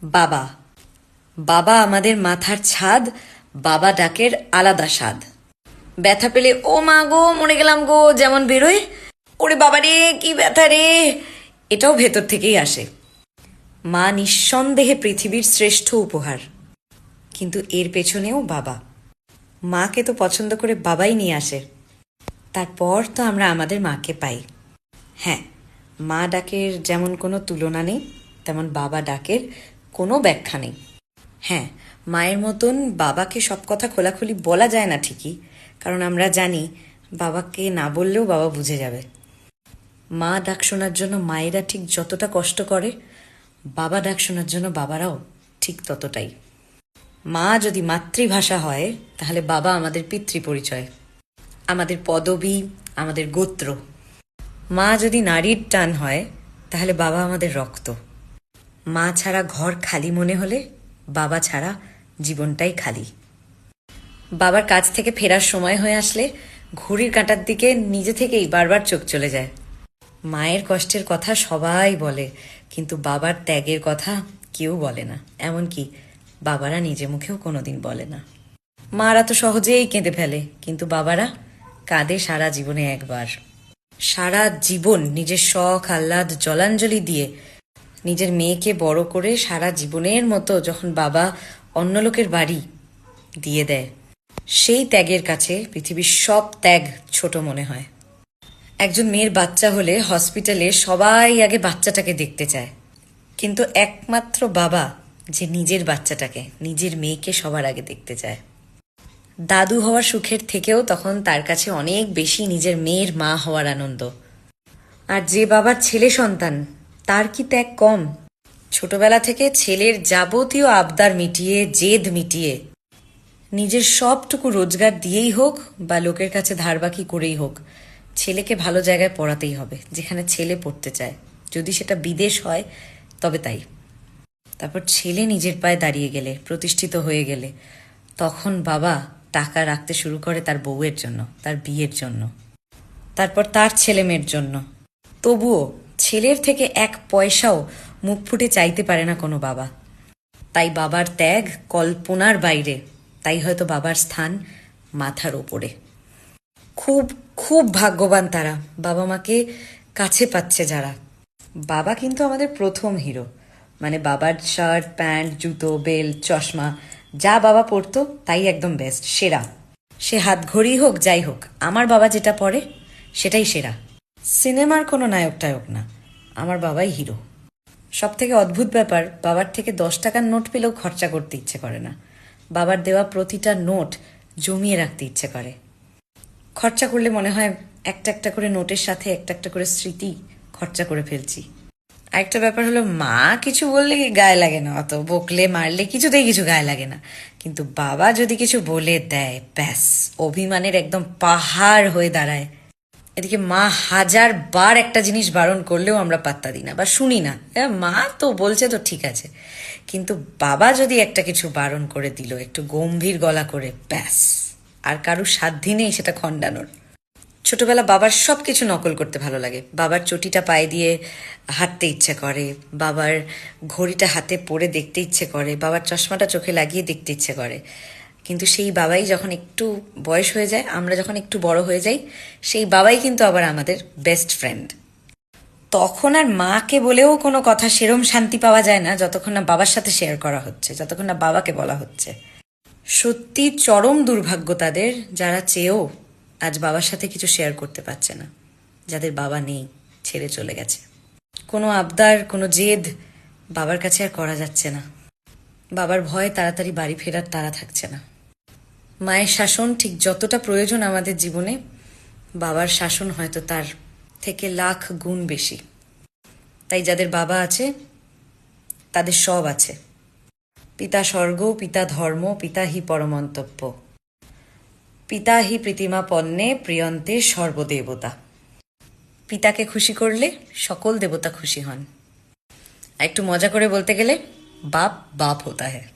বাবা। বাবা আমাদের মাথার ছাদ, বাবা ডাকের আলাদা স্বাদ। ব্যথা পেলে ও মা গো মরে গেলাম গো যেমন বেরোয়, ওরে বাবা রে কি ব্যথা রে, এটাও ভেতর থেকেই আসে। মা নিঃসন্দেহে পৃথিবীর শ্রেষ্ঠ উপহার, কিন্তু এর পেছনেও বাবা। মাকে তো পছন্দ করে বাবাই নিয়ে আসে, তারপর তো আমরা আমাদের মাকে পাই। হ্যাঁ, মা ডাকের যেমন কোনো তুলনা নেই, তেমন বাবা ডাকের কোনো ব্যাখ্যা নেই। হ্যাঁ, মায়ের মতন বাবাকে সব কথা খোলাখুলি বলা যায় না ঠিকই, কারণ আমরা জানি বাবাকে না বললেও বাবা বুঝে যাবে। মা ডাক শোনার জন্য মায়েরা ঠিক যতটা কষ্ট করে, বাবা ডাক শোনার জন্য বাবারাও ঠিক ততটাই। মা যদি মাতৃভাষা হয়, তাহলে বাবা আমাদের পিতৃ পরিচয়, আমাদের পদবী, আমাদের গোত্র। মা যদি নারীর টান হয়, তাহলে বাবা আমাদের রক্ত। মা ছাড়া ঘর খালি মনে হলে বাবা ছাড়া জীবনটাই খালি। বাবার কাছ থেকে ফেরার সময় হয়ে আসলে ঘড়ির কাঁটার দিকে নিজে থেকেই বারবার চোখ চলে যায়। মায়ের কষ্টের কথা সবাই বলে, কিন্তু বাবার ত্যাগের কথা কেউ বলে না, এমনকি বাবারা নিজে মুখেও কোনোদিন বলে না। মারা তো সহজেই কেঁদে ফেলে, কিন্তু বাবারা কাঁদে সারা জীবনে একবার। সারা জীবন নিজের শখ আহ্লাদ জলাঞ্জলি দিয়ে নিজের মেয়েকে বড় করে সারা জীবনের মতো যখন বাবা অন্য লোকের বাড়ি দিয়ে দেয়, সেই ত্যাগের কাছে পৃথিবীর সব ত্যাগ ছোট মনে হয়। একজন মেয়ের বাচ্চা হলে হসপিটালে সবাই আগে বাচ্চাটাকে দেখতে চায়, কিন্তু একমাত্র বাবা যে নিজের বাচ্চাটাকে, নিজের মেয়েকে সবার আগে দেখতে চায়। দাদু হওয়ার সুখের থেকেও তখন তার কাছে অনেক বেশি নিজের মেয়ের মা হওয়ার আনন্দ। আর যে বাবার ছেলে সন্তান, তার কি ত্যাগ কম? ছোটবেলা থেকে ছেলের যাবতীয় আবদার মিটিয়ে, জেদ মিটিয়ে, নিজের সবটুকু রোজগার দিয়েই হোক বা লোকের কাছে ধার বাকি করেই হোক, ছেলেকে ভালো জায়গায় পড়াতেই হবে, যেখানে ছেলে পড়তে চায়। যদি সেটা বিদেশ হয় তবে তাই। তারপর ছেলে নিজের পায়ে দাঁড়িয়ে গেলে, প্রতিষ্ঠিত হয়ে গেলে, তখন বাবা টাকা রাখতে শুরু করে তার বউয়ের জন্য, তার বিয়ের জন্য, তারপর তার ছেলে মেয়ের জন্য। তবুও ছেলের থেকে এক পয়সাও মুখ ফুটে চাইতে পারে না কোনো বাবা। তাই বাবার ত্যাগ কল্পনার বাইরে, তাই হয়তো বাবার স্থান মাথার ওপরে। খুব খুব ভাগ্যবান তারা, বাবা মাকে কাছে পাচ্ছে যারা। বাবা কিন্তু আমাদের প্রথম হিরো, মানে বাবার শার্ট প্যান্ট জুতো বেল্ট চশমা যা বাবা পরতো তাই একদম বেস্ট, সেরা। সে হাত ঘড়ি হোক যাই হোক, আমার বাবা যেটা পরে সেটাই সেরা। সিনেমার কোনো নায়ক টায়ক না, আমার বাবাই হিরো। সব থেকে অদ্ভুত ব্যাপার, বাবার থেকে 10 টাকার নোট পেলেও খরচা করতে ইচ্ছে করে না। বাবার দেওয়া প্রতিটা নোট জমিয়ে রাখতে ইচ্ছে করে। খরচা করলে মনে হয় একটা একটা করে নোটের সাথে একটা একটা করে স্মৃতি খরচা করে ফেলছি। আরেকটা ব্যাপার হলো, মা কিছু বললে গায়ে লাগে না, অত বকলে মারলে কিছুতেই কিছু গায়ে লাগে না, কিন্তু বাবা যদি কিছু বলে দেয় ব্যাস অভিমানের একদম পাহাড় হয়ে দাঁড়ায়। এদিকে মা 1000 বার একটা জিনিস বারণ করলেও আমরা পাত্তা দিই না বা শুনি না, মা তো বলছে তো ঠিক আছে, কিন্তু বাবা যদি একটা কিছু বারণ করে দিল একটু গম্ভীর গলা করে, ব্যাস আর কারুর সাধ্যি নেই সেটা খণ্ডানোর। ছোটবেলা বাবার সব কিছু নকল করতে ভালো লাগে। বাবার চটিটা পায়ে দিয়ে হাঁটতে ইচ্ছে করে, বাবার ঘড়িটা হাতে পরে দেখতে ইচ্ছে করে, বাবার চশমাটা চোখে লাগিয়ে দেখতে ইচ্ছে করে। কিন্তু সেই বাবাই যখন একটু বয়স হয়ে যায়, আমরা যখন একটু বড় হয়ে যাই, সেই বাবাই কিন্তু আবার আমাদের বেস্ট ফ্রেন্ড। তখন আর মাকে বলেও কোনো কথা সেরম শান্তি পাওয়া যায় না যতক্ষণ না বাবার সাথে শেয়ার করা হচ্ছে, যতক্ষণ না বাবাকে বলা হচ্ছে। সত্যি চরম দুর্ভাগ্য তাদের যারা চেয়েও আজ বাবার সাথে কিছু শেয়ার করতে পারছে না, যাদের বাবা নেই, ছেড়ে চলে গেছে। কোনো আবদার, কোনো জেদ বাবার কাছে আর করা যাচ্ছে না। বাবার ভয়ে তাড়াতাড়ি বাড়ি ফেরার তাড়া থাকছে না। মায়ের শাসন ঠিক যতটা প্রয়োজন আমাদের জীবনে, বাবার শাসন হয়তো তার থেকে লাখ গুণ বেশি। তাই যাদের বাবা আছে তাদের সব আছে। পিতা স্বর্গ, পিতা ধর্ম, পিতা হি পরমন্তব্য, পিতা হি প্রীতিমা পণ্যে প্রিয়ন্তে সর্বদেবতা। পিতাকে খুশি করলে সকল দেবতা খুশি হন। আর একটু মজা করে বলতে গেলে, বাপ বাপ হতা হ্যায়।